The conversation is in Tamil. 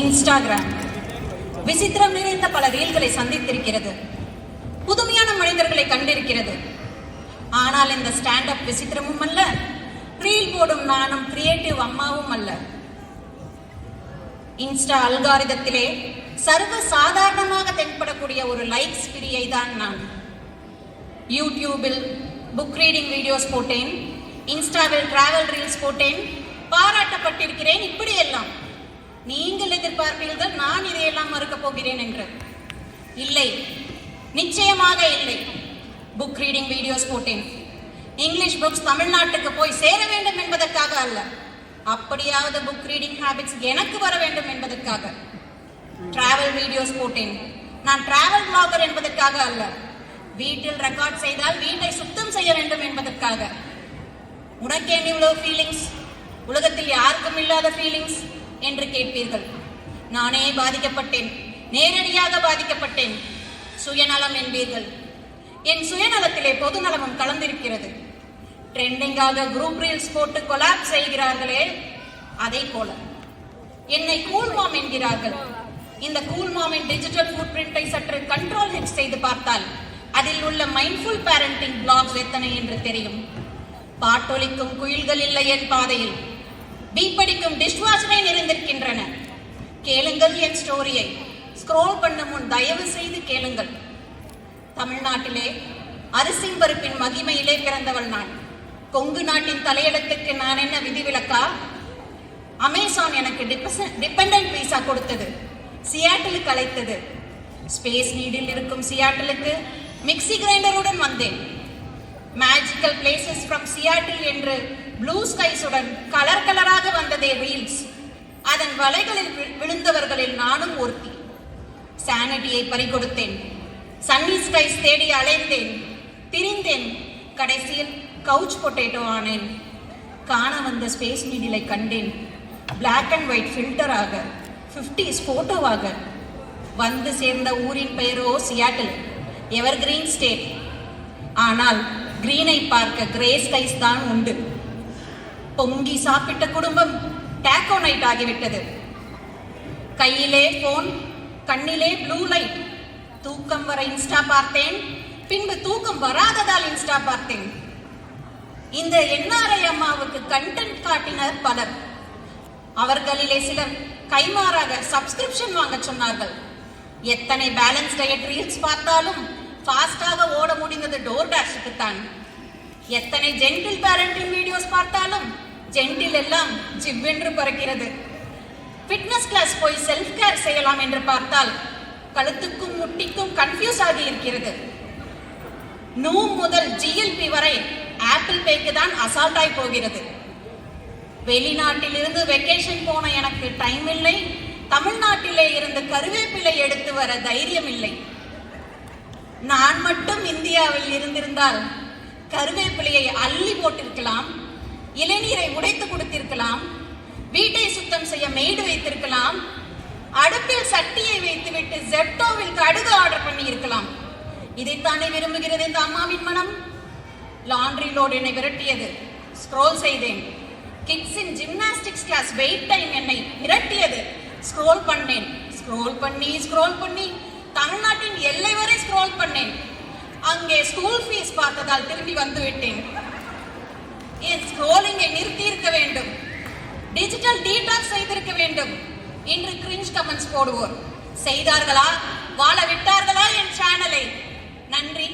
இன்ஸ்டாகிராம் விசித்திரம் நிறைந்த பல ரீல்களை சந்தித்திருக்கிறது. புதுமையான மனிதர்களை கண்டிருக்கிறது. ஆனால் இந்த ஸ்டாண்ட் அப் விசித்திரமும் அல்ல, ரீல் போடும் நானும் கிரியேட்டிவ் அம்மாவும் அல்ல. இன்ஸ்டா அல்காரிதத்திலே சர்வ சாதாரணமாக தென்படக்கூடிய ஒரு லைக்ஸ் பிரியை தான் நான். யூடியூபில் புக் ரீடிங் வீடியோஸ் போட்டேன், இன்ஸ்டாவில் டிராவல் ரீல்ஸ் போட்டேன், பாராட்டப்பட்டிருக்கிறேன். இப்படியெல்லாம் நீங்கள் எதிர்பார்ப்பீர்கள் நான் இதையெல்லாம் மறுக்கப் போகிறேன் என்று. இல்லை, நிச்சயமாக இல்லை. புக் ரீடிங் வீடியோஸ் போட்டேன். இங்கிலீஷ் புக்ஸ் தமிழ்நாட்டுக்கு போய் சேர வேண்டும் என்பதற்காக அல்ல, அப்படியாவது புக் ரீடிங் ஹேபிட்ஸ் எனக்கு வர வேண்டும் என்பதற்காக. டிராவல் வீடியோஸ் போட்டேன். நான் டிராவல் பிளாகர் என்பதற்காக அல்ல, வீட்டில் ரெக்கார்ட் செய்தால் வீட்டை சுத்தம் செய்ய வேண்டும் என்பதற்காக. உனக்கேன் இவ்வளவு ஃபீலிங்ஸ், உலகத்தில் யாருக்கும் இல்லாத ஃபீலிங்ஸ் என்று கேட்பீர்கள். நானே பாதிக்கப்பட்டேன், நேரடியாக பாதிக்கப்பட்டேன். சுயநலம் என்பீர்கள். என் சுயநலத்திலே பொது நலமும் கலந்திருக்கிறது. ட்ரெண்டிங்காக குரூப் ரீல்ஸ் போட்டு கொலாப் செய்கிறார்களே, அதை போல என்னை கூல் மாம் என்கிறார்கள். இந்த கூல் மாமின் டிஜிட்டல் ஃபுட் பிரிண்டை சற்று கண்ட்ரோல் ஹெட் செய்து பார்த்தால் அதில் உள்ள மைண்ட்ஃபுல் பேரண்டிங் பிளாக்ஸ் எத்தனை என்று தெரியும். பாட்டொலிக்கும் குயில்கள் இல்லை என் பாதையில், பீப்படிக்கும் டிஷ்வாஷரை நிறைந்திருக்கின்றன. கேளுங்கள் என் ஸ்டோரியை, ஸ்க்ரோல் பண்ண முன் தயவு செய்து கேளுங்கள். தமிழ்நாட்டிலே அரிசி பருப்பின் மகிமையிலே பிறந்தவள் நான். கொங்கு நாட்டின் தலையெழுத்துக்கு நான் என்ன விதிவிலக்கா? அமேசான் எனக்கு டிபெண்டன்ட் விசா கொடுத்தது, சியாட்டிலுக்கு அழைத்தது. ஸ்பேஸ் நீடில் இருக்கும் சியாட்டிலுக்கு மிக்சி கிரைண்டருடன் வந்தேன். மேஜிக்கல் பிளேசஸ் ஃப்ரம் சியாட்டில் என்று ப்ளூ ஸ்கைஸுடன் கலர் கலராக வந்ததே ரீல்ஸ். அதன் வலைகளில் விழுந்தவர்களில் நானும் ஒருத்தி. சானிட்டியை பறிகொடுத்தேன். சன்னி ஸ்கைஸ் தேடி அலைந்தேன், திரிந்தேன். கடைசியில் கவுச் பொட்டேட்டோ ஆனேன். காண வந்த ஸ்பேஸ் நீடிலை கண்டேன். பிளாக் அண்ட் ஒயிட் ஃபில்டராக, 50s போட்டோவாக. வந்து சேர்ந்த ஊரின் பெயரோ சியாட்டில், எவர் கிரீன் ஸ்டேட். ஆனால் கிரீனை பார்க்க கிரே ஸ்கைஸ் தான் உண்டு. பொங்கி சாப்பிட்ட குடும்பம் டேக்கோ நைட் ஆகிவிட்டது. கையிலே போன், கண்ணிலே ப்ளூ லைட். தூக்கம் வர இன்ஸ்டா பார்த்தேன், பின்பு தூக்கம் வராததால் இன்ஸ்டா பார்த்தேன். இந்த என்ஆர்ஐ அம்மாவுக்கு கண்டென்ட் காட்டினர் பலர். அவர்களிலே சிலர் கைமாறாக சப்ஸ்கிரிப்ஷன் வாங்க சொன்னார்கள். எத்தனை பேலன்ஸ் டயட் ரீல்ஸ் பார்த்தாலும் ஃபாஸ்டாக ஓட முடிந்தது டோர் டேஷுக்கு தான். எத்தனை ஜென்டில் பேரண்டிங் வீடியோஸ் பார்த்தாலும் ஜென்டில் எல்லாம் ஜிவ்வென்று பறக்கிறது. ஃபிட்னஸ் கிளாஸ் போய் செல்ஃப் கேர் செய்யலாம் என்று பார்த்தால் கழுத்துக்கும் முட்டிக்கும் கன்ஃபியூஸ் ஆகி இருக்கிறது. நூம் முதல் ஜிஎல்பி வரை ஆப்பிள் பேக்கு தான் அசால்ட்டாய் போகிறது. வெளிநாட்டில் இருந்து வெக்கேஷன் போன எனக்கு டைம் இல்லை, தமிழ்நாட்டிலே இருந்து கருவேப்பிலை எடுத்து வர தைரியம் இல்லை. நான் மட்டும் இந்தியாவில் இருந்திருந்தால் கருவேப்பிலையை அள்ளி போட்டிருக்கலாம், இளநீரை உடைத்து கொடுத்திருக்கலாம், வீட்டை சுத்தம் செய்ய மெய்டு வைத்திருக்கலாம், அடுப்பில் சட்டியை வைத்துவிட்டு ஜெப்டோவில் கடுகு ஆர்டர் பண்ணி இருக்கலாம். இதைத்தானே விரும்புகிறது இந்த அம்மாவின் மனம். லாண்ட்ரி லோடு என்னை விரட்டியது, ஸ்க்ரோல் செய்தேன். கிட்ஸின் ஜிம்னாஸ்டிக்ஸ் கிளாஸ் வெயிட் டைம் என்னை விரட்டியது, ஸ்க்ரோல் பண்ணேன். ஸ்க்ரோல் பண்ணி தமிழ்நாட்டின் எல்லை வரை ஸ்க்ரோல் பண்ணேன். அங்கே ஸ்கூல் ஃபீஸ் பார்த்ததால் திரும்பி வந்து விட்டேன். என் ஸ்க்ரோலிங்கை நிறுத்தி இருக்க வேண்டும், டிஜிட்டல் டீடாக்ஸ் செய்திருக்க வேண்டும். இன்று கிரிஞ்ச் கமெண்ட்ஸ் போடுவோர் செய்தார்களா, வாழ விட்டார்களா என் சேனலை? நன்றி.